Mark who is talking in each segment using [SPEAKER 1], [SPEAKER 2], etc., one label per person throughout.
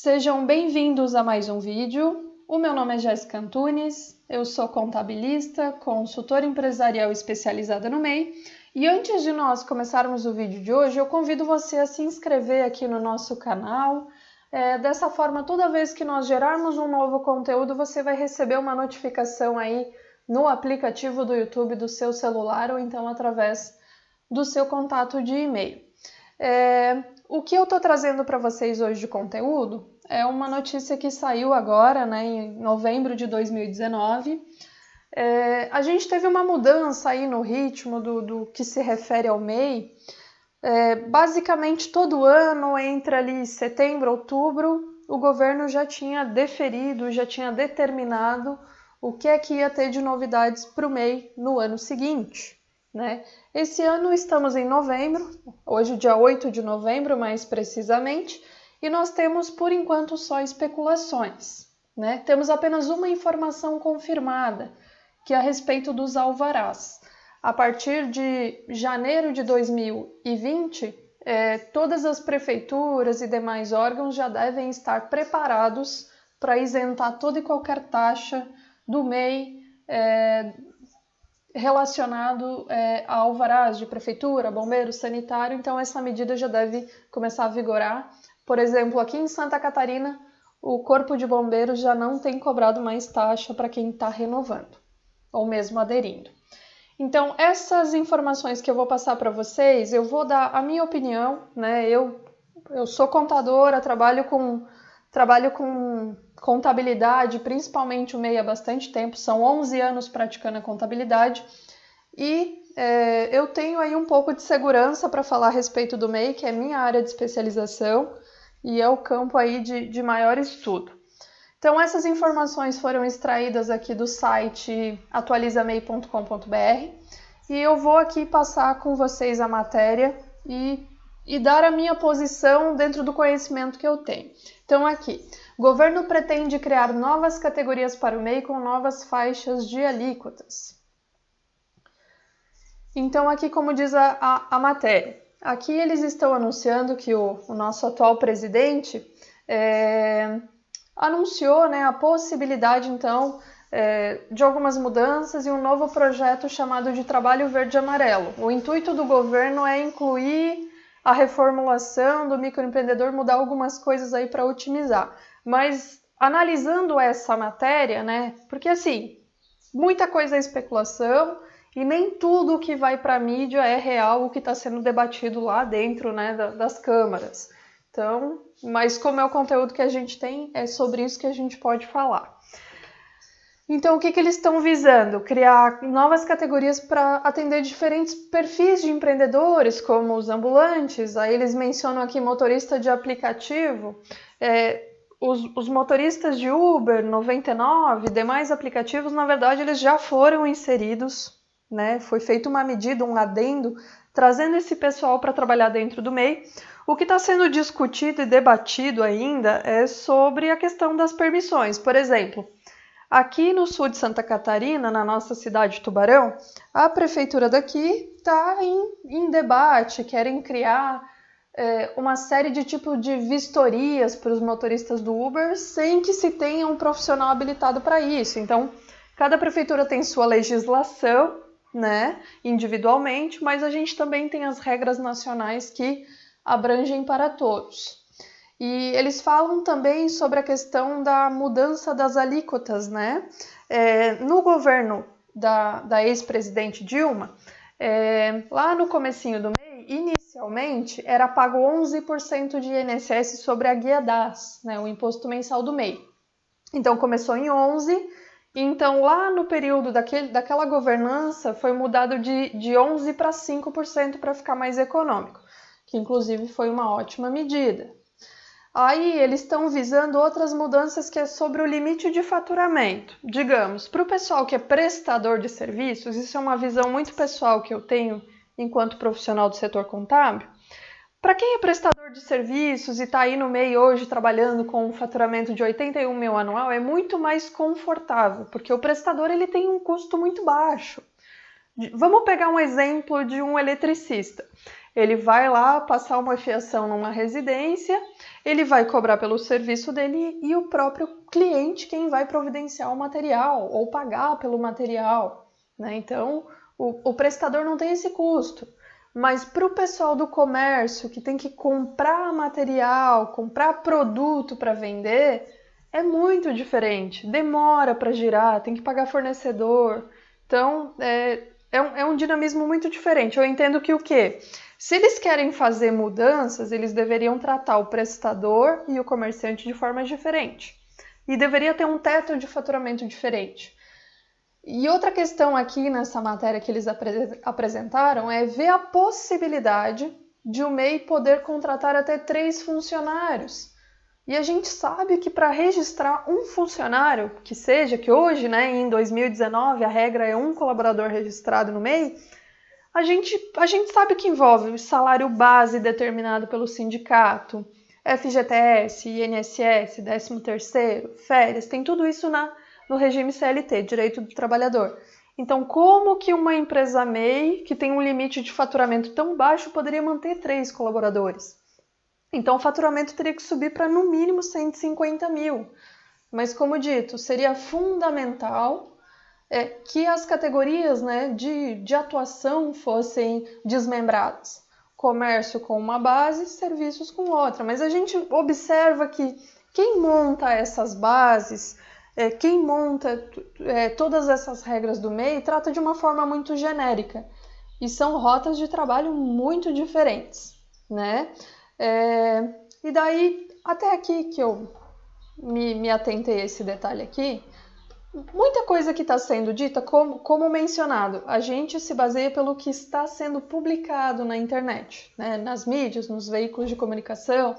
[SPEAKER 1] Sejam bem-vindos a mais um vídeo. O meu nome é Jéssica Antunes, eu sou contabilista, consultora empresarial especializada no MEI, e antes de nós começarmos o vídeo de hoje, eu convido você a se inscrever aqui no nosso canal. Dessa forma, toda vez que nós gerarmos um novo conteúdo, você vai receber uma notificação aí no aplicativo do YouTube do seu celular ou então através do seu contato de e-mail. O que eu estou trazendo para vocês hoje de conteúdo é uma notícia que saiu agora, em novembro de 2019. A gente teve uma mudança aí no ritmo do que se refere ao MEI. Basicamente, todo ano, entre ali setembro e outubro, o governo já tinha deferido, já tinha determinado o que é que ia ter de novidades para o MEI no ano seguinte. Esse ano estamos em novembro, hoje dia 8 de novembro mais precisamente, e nós temos por enquanto só especulações. Temos apenas uma informação confirmada, que é a respeito dos alvarás. A partir de janeiro de 2020, todas as prefeituras e demais órgãos já devem estar preparados para isentar toda e qualquer taxa do MEI relacionado a alvarás de prefeitura, bombeiro, sanitário. Então essa medida já deve começar a vigorar. Por exemplo, aqui em Santa Catarina, o Corpo de Bombeiros já não tem cobrado mais taxa para quem está renovando, ou mesmo aderindo. Então, essas informações que eu vou passar para vocês, eu vou dar a minha opinião, Eu sou contadora, trabalho com contabilidade, principalmente o MEI há bastante tempo, são 11 anos praticando a contabilidade, e eu tenho aí um pouco de segurança para falar a respeito do MEI, que é minha área de especialização e é o campo aí de maior estudo. Então, essas informações foram extraídas aqui do site atualizamei.com.br e eu vou aqui passar com vocês a matéria e dar a minha posição dentro do conhecimento que eu tenho. Então, aqui, o governo pretende criar novas categorias para o MEI com novas faixas de alíquotas. Então, aqui, como diz a matéria, aqui eles estão anunciando que o nosso atual presidente anunciou a possibilidade, então, de algumas mudanças e um novo projeto chamado de Trabalho Verde e Amarelo. O intuito do governo é incluir a reformulação do microempreendedor, mudar algumas coisas aí para otimizar. Mas analisando essa matéria, porque assim, muita coisa é especulação e nem tudo que vai para a mídia é real, o que está sendo debatido lá dentro das câmaras. Então, mas como é o conteúdo que a gente tem, é sobre isso que a gente pode falar. Então, o que eles estão visando? Criar novas categorias para atender diferentes perfis de empreendedores, como os ambulantes. Aí eles mencionam aqui motorista de aplicativo, os motoristas de Uber, 99, demais aplicativos, na verdade, eles já foram inseridos, Foi feita uma medida, um adendo, trazendo esse pessoal para trabalhar dentro do MEI. O que está sendo discutido e debatido ainda é sobre a questão das permissões. Por exemplo, aqui no sul de Santa Catarina, na nossa cidade de Tubarão, a prefeitura daqui está em debate, querem criar uma série de tipos de vistorias para os motoristas do Uber sem que se tenha um profissional habilitado para isso. Então, cada prefeitura tem sua legislação, individualmente, mas a gente também tem as regras nacionais que abrangem para todos. E eles falam também sobre a questão da mudança das alíquotas, No governo da ex-presidente Dilma, lá no comecinho do MEI, inicialmente era pago 11% de INSS sobre a Guia DAS, o imposto mensal do MEI. Então começou em 11%, então lá no período daquela governança foi mudado de 11% para 5% para ficar mais econômico, que inclusive foi uma ótima medida. Aí eles estão visando outras mudanças que é sobre o limite de faturamento. Digamos, para o pessoal que é prestador de serviços, isso é uma visão muito pessoal que eu tenho enquanto profissional do setor contábil. Para quem é prestador de serviços e está aí no MEI hoje trabalhando com um faturamento de 81 mil anual, é muito mais confortável, porque o prestador ele tem um custo muito baixo. Vamos pegar um exemplo de um eletricista. Ele vai lá passar uma fiação numa residência, ele vai cobrar pelo serviço dele e o próprio cliente quem vai providenciar o material ou pagar pelo material, né? Então, o prestador não tem esse custo. Mas para o pessoal do comércio que tem que comprar material, comprar produto para vender, é muito diferente. Demora para girar, tem que pagar fornecedor. Então, é um dinamismo muito diferente. Eu entendo que o quê? Se eles querem fazer mudanças, eles deveriam tratar o prestador e o comerciante de forma diferente. E deveria ter um teto de faturamento diferente. E outra questão aqui nessa matéria que eles apresentaram é ver a possibilidade de o MEI poder contratar até 3 funcionários. E a gente sabe que para registrar um funcionário, que hoje, né, em 2019, a regra é um colaborador registrado no MEI, a gente sabe que envolve o salário base determinado pelo sindicato, FGTS, INSS, 13º, férias, tem tudo isso no regime CLT, Direito do Trabalhador. Então, como que uma empresa MEI, que tem um limite de faturamento tão baixo, poderia manter 3 colaboradores? Então, o faturamento teria que subir para, no mínimo, 150 mil. Mas, como dito, seria fundamental que as categorias, né, de atuação fossem desmembradas. Comércio com uma base, serviços com outra. Mas a gente observa que quem monta essas bases, quem monta todas essas regras do MEI, trata de uma forma muito genérica. E são rotas de trabalho muito diferentes, né? E daí, até aqui que eu me atentei a esse detalhe aqui, muita coisa que está sendo dita, como mencionado, a gente se baseia pelo que está sendo publicado na internet, né? Nas mídias, nos veículos de comunicação,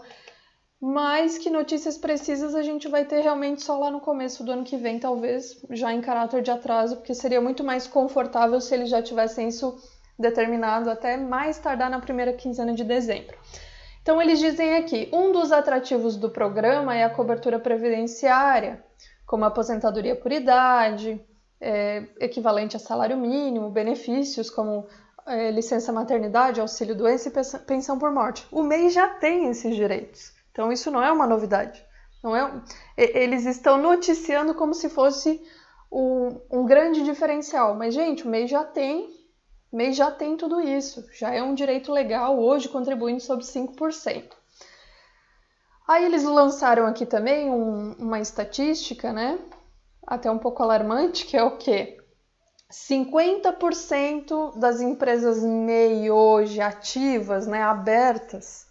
[SPEAKER 1] mas que notícias precisas a gente vai ter realmente só lá no começo do ano que vem, talvez já em caráter de atraso, porque seria muito mais confortável se eles já tivessem isso determinado até mais tardar na primeira quinzena de dezembro. Então, eles dizem aqui, um dos atrativos do programa é a cobertura previdenciária, como aposentadoria por idade, equivalente a salário mínimo, benefícios como licença maternidade, auxílio doença e pensão por morte. O MEI já tem esses direitos, então isso não é uma novidade. Eles estão noticiando como se fosse um grande diferencial, mas, gente, o MEI já tem tudo isso, já é um direito legal, hoje contribuindo sobre 5%. Aí eles lançaram aqui também uma estatística, né, até um pouco alarmante, que é o quê? 50% das empresas MEI hoje ativas, né, abertas,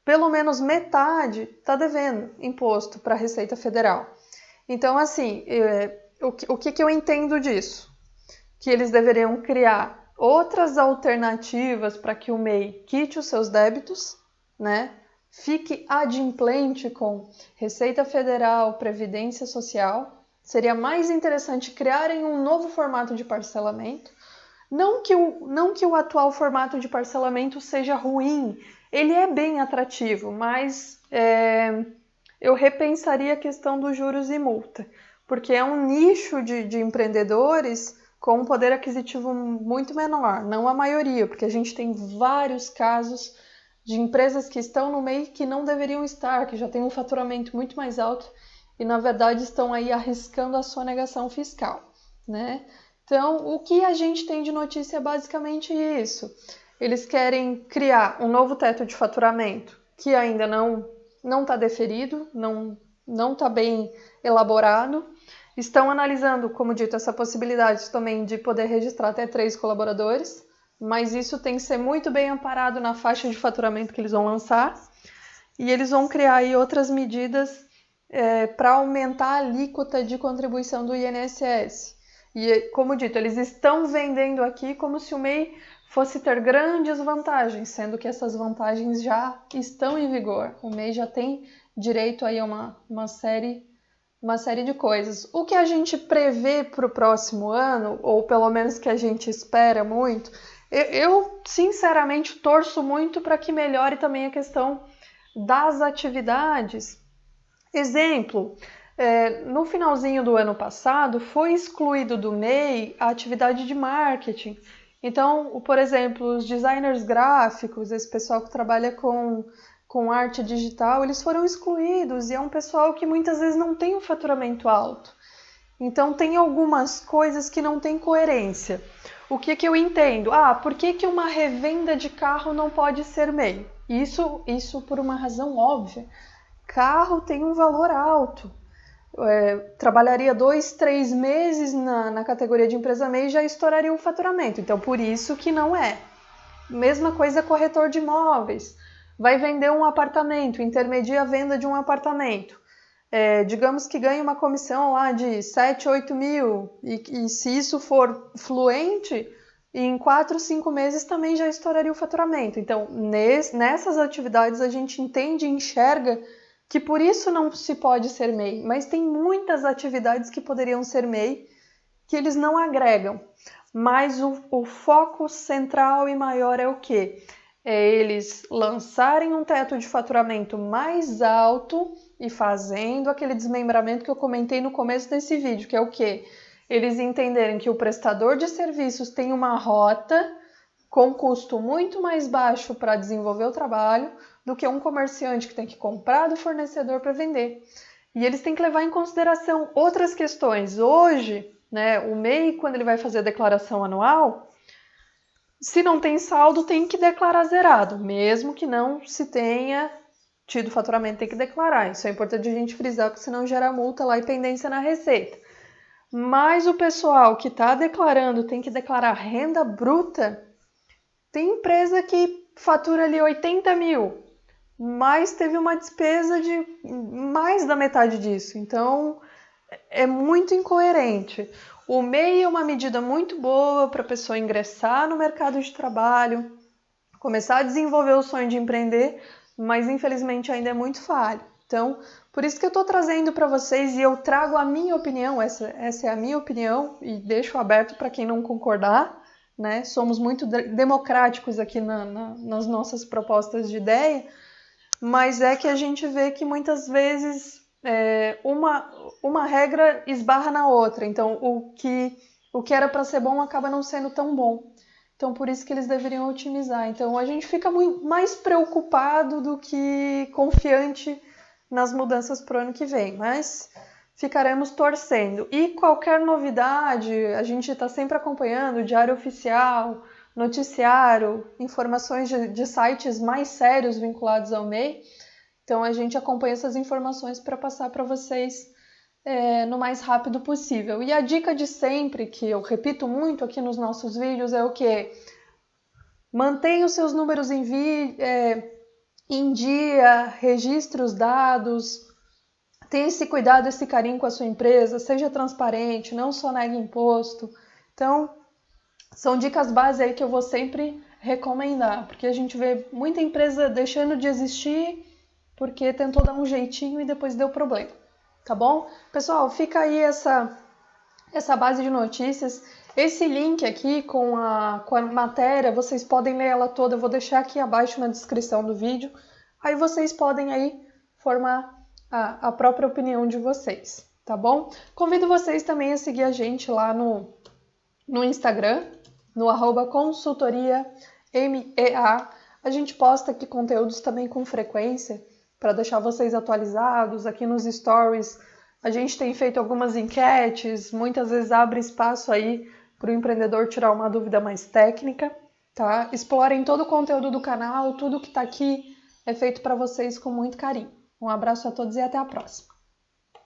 [SPEAKER 1] pelo menos metade está devendo imposto para a Receita Federal. Então, assim, o que eu entendo disso? Que eles deveriam criar outras alternativas para que o MEI quite os seus débitos, né? Fique adimplente com Receita Federal, Previdência Social. Seria mais interessante criarem um novo formato de parcelamento. Não que o atual formato de parcelamento seja ruim, ele é bem atrativo, mas eu repensaria a questão dos juros e multa, porque é um nicho de empreendedores com um poder aquisitivo muito menor, não a maioria, porque a gente tem vários casos de empresas que estão no MEI que não deveriam estar, que já têm um faturamento muito mais alto e, na verdade, estão aí arriscando a sonegação fiscal, né? Então, o que a gente tem de notícia é basicamente isso. Eles querem criar um novo teto de faturamento que ainda não está deferido, não está bem elaborado. Estão analisando, como dito, essa possibilidade também de poder registrar até 3 colaboradores, mas isso tem que ser muito bem amparado na faixa de faturamento que eles vão lançar. E eles vão criar aí outras medidas para aumentar a alíquota de contribuição do INSS. E, como dito, eles estão vendendo aqui como se o MEI fosse ter grandes vantagens, sendo que essas vantagens já estão em vigor. O MEI já tem direito aí a uma série de coisas. O que a gente prevê para o próximo ano, ou pelo menos que a gente espera muito, eu sinceramente torço muito para que melhore também a questão das atividades. Exemplo, no finalzinho do ano passado foi excluído do MEI a atividade de marketing. Então, por exemplo, os designers gráficos, esse pessoal que trabalha com com arte digital, eles foram excluídos, e é um pessoal que muitas vezes não tem um faturamento alto. Então tem algumas coisas que não tem coerência. O que eu entendo? Por que uma revenda de carro não pode ser MEI? Isso por uma razão óbvia. Carro tem um valor alto. Trabalharia 2, 3 meses na categoria de empresa MEI e já estouraria o faturamento. Então, por isso que não é. Mesma coisa corretor de imóveis. Vai vender um apartamento, intermedia a venda de um apartamento. Digamos que ganhe uma comissão lá de 7, 8 mil. E se isso for fluente, em 4, 5 meses também já estouraria o faturamento. Então, nessas atividades a gente entende e enxerga que por isso não se pode ser MEI, mas tem muitas atividades que poderiam ser MEI que eles não agregam. Mas o foco central e maior é o quê? É eles lançarem um teto de faturamento mais alto e fazendo aquele desmembramento que eu comentei no começo desse vídeo, que é o quê? Eles entenderem que o prestador de serviços tem uma rota com custo muito mais baixo para desenvolver o trabalho do que um comerciante que tem que comprar do fornecedor para vender. E eles têm que levar em consideração outras questões. Hoje, o MEI, quando ele vai fazer a declaração anual, se não tem saldo, tem que declarar zerado, mesmo que não se tenha tido faturamento, tem que declarar. Isso é importante a gente frisar, porque senão gera multa lá e pendência na receita. Mas o pessoal que está declarando tem que declarar renda bruta. Tem empresa que fatura ali 80 mil, mas teve uma despesa de mais da metade disso. Então, é muito incoerente. O MEI é uma medida muito boa para a pessoa ingressar no mercado de trabalho, começar a desenvolver o sonho de empreender, mas infelizmente ainda é muito falho. Então, por isso que eu estou trazendo para vocês e eu trago a minha opinião, essa é a minha opinião e deixo aberto para quem não concordar, Somos muito democráticos aqui nas nossas propostas de ideia, mas é que a gente vê que muitas vezes uma regra esbarra na outra. Então, o que era para ser bom acaba não sendo tão bom. Então, por isso que eles deveriam otimizar. Então, a gente fica muito mais preocupado do que confiante nas mudanças para o ano que vem, mas ficaremos torcendo. E qualquer novidade, a gente está sempre acompanhando, Diário Oficial, noticiário, informações de sites mais sérios vinculados ao MEI. Então, a gente acompanha essas informações para passar para vocês no mais rápido possível. E a dica de sempre, que eu repito muito aqui nos nossos vídeos, é o quê? Mantenha os seus números em dia, registre os dados, tenha esse cuidado, esse carinho com a sua empresa, seja transparente, não só negue imposto. Então, são dicas básicas aí que eu vou sempre recomendar, porque a gente vê muita empresa deixando de existir porque tentou dar um jeitinho e depois deu problema, tá bom? Pessoal, fica aí essa base de notícias. Esse link aqui com a matéria, vocês podem ler ela toda, eu vou deixar aqui abaixo na descrição do vídeo. Aí vocês podem aí formar a própria opinião de vocês, tá bom? Convido vocês também a seguir a gente lá no Instagram, no @consultoriamea. A gente posta aqui conteúdos também com frequência para deixar vocês atualizados. Aqui nos stories a gente tem feito algumas enquetes, muitas vezes abre espaço aí para o empreendedor tirar uma dúvida mais técnica, tá? Explorem todo o conteúdo do canal, tudo que está aqui é feito para vocês com muito carinho. Um abraço a todos e até a próxima!